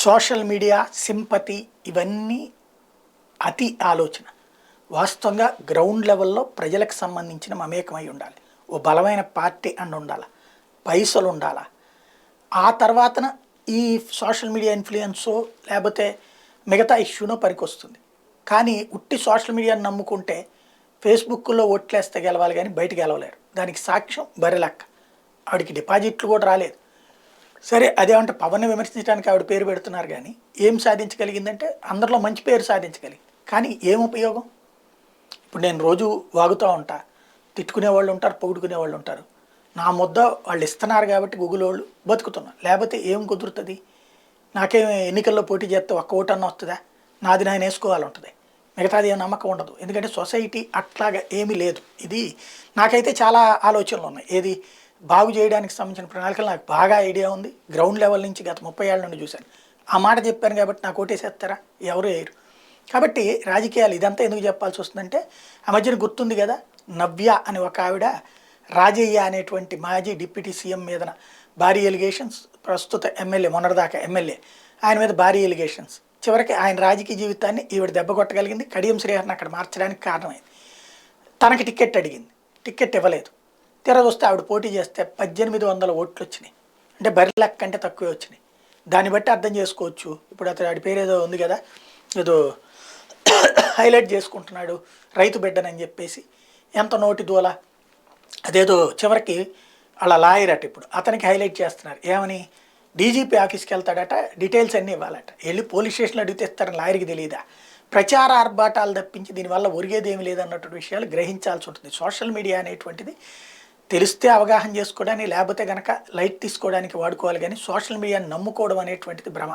Social media sympathy ఇవన్నీ అతి ఆలోచన. వాస్తవంగా గ్రౌండ్ లెవెల్లో ప్రజలకు సంబంధించిన మమేకమై ఉండాలి. ఓ బలమైన పార్టీ అండ ఉండాలి, పైసలు ఉండాలా. ఆ తర్వాతన ఈ సోషల్ మీడియా ఇన్ఫ్లుయెన్సో లేకపోతే మిగతా ఇష్యూనో పనికొస్తుంది. కానీ ఉట్టి సోషల్ మీడియాని నమ్ముకుంటే ఫేస్బుక్లో ఓట్లేస్తే గెలవాలి కానీ బయట గెలవలేరు. దానికి సాక్ష్యం బర్రెలెక్క. ఆవిడకి డిపాజిట్లు కూడా రాలేదు. సరే అదేమంటే పవన్ని విమర్శించడానికి ఆవిడ పేరు పెడుతున్నారు కానీ ఏం సాధించగలిగిందంటే అందరిలో మంచి పేరు సాధించగలిగింది. కానీ ఏం ఉపయోగం? ఇప్పుడు నేను రోజు వాగుతూ ఉంటా, తిట్టుకునే వాళ్ళు ఉంటారు, పొగుడుకునే వాళ్ళు ఉంటారు. నా ముద్ద వాళ్ళు ఇస్తున్నారు కాబట్టి గూగుల్ వాళ్ళు బతుకుతున్నా, లేకపోతే ఏం కుదురుతుంది? నాకేం ఎన్నికల్లో పోటీ చేస్తే ఒక్క ఓటన్నా వస్తుందా? నాది నేను వేసుకోవాలంటుంది, మిగతాది ఏం నమ్మకం ఉండదు. ఎందుకంటే సొసైటీ అట్లాగా ఏమీ లేదు. ఇది నాకైతే చాలా ఆలోచనలు ఉన్నాయి. ఏది బాగు చేయడానికి సంబంధించిన ప్రణాళికలు నాకు బాగా ఐడియా ఉంది. గ్రౌండ్ లెవెల్ నుంచి గత 30 ఏళ్ళ నుండి చూశాను. ఆ మాట చెప్పాను కాబట్టి నాకు ఓటేసేస్తారా? ఎవరు వేయరు. కాబట్టి రాజకీయాలు ఇదంతా ఎందుకు చెప్పాల్సి వస్తుందంటే, ఆ మధ్యన గుర్తుంది కదా, నవ్య అని ఒక ఆవిడ రాజయ్య అనేటువంటి మాజీ డిప్యూటీ సీఎం మీద భారీ ఎలిగేషన్స్, ప్రస్తుత ఎమ్మెల్యే మొన్నటిదాకా ఎమ్మెల్యే ఆయన మీద భారీ ఎలిగేషన్స్. చివరికి ఆయన రాజకీయ జీవితాన్ని ఈవిడ దెబ్బ కొట్టగలిగింది. కడియం శ్రీహరిని అక్కడ మార్చడానికి కారణమైంది. తనకి టికెట్ అడిగింది, టికెట్ ఇవ్వలేదు. వస్తే ఆవిడ పోటీ చేస్తే 1800 ఓట్లు వచ్చినాయి. అంటే బరిలెక్క కంటే తక్కువే వచ్చినాయి. దాన్ని బట్టి అర్థం చేసుకోవచ్చు. ఇప్పుడు అతను ఆడి పేరు ఏదో ఉంది కదా, ఏదో హైలైట్ చేసుకుంటున్నాడు రైతు బిడ్డనని చెప్పేసి, ఎంత నోటి దూల. అదేదో చివరికి అలా లాయర్ అట ఇప్పుడు అతనికి హైలైట్ చేస్తున్నారు. ఏమని? డీజీపీ ఆఫీస్కి వెళ్తాడట, డీటెయిల్స్ అన్నీ ఇవ్వాలట. వెళ్ళి పోలీస్ స్టేషన్లో అడిగితే ఇస్తారని లాయర్కి తెలియదా? ప్రచార ఆర్భాటాలు తప్పించి దీనివల్ల ఒరిగేది ఏమి లేదన్నటువంటి విషయాలు గ్రహించాల్సి ఉంటుంది. సోషల్ మీడియా అనేటువంటిది తెలిస్తే అవగాహన చేసుకోవడానికి, లేకపోతే కనుక లైట్ తీసుకోవడానికి వాడుకోవాలి. కానీ సోషల్ మీడియాని నమ్ముకోవడం అనేటువంటిది భ్రమ.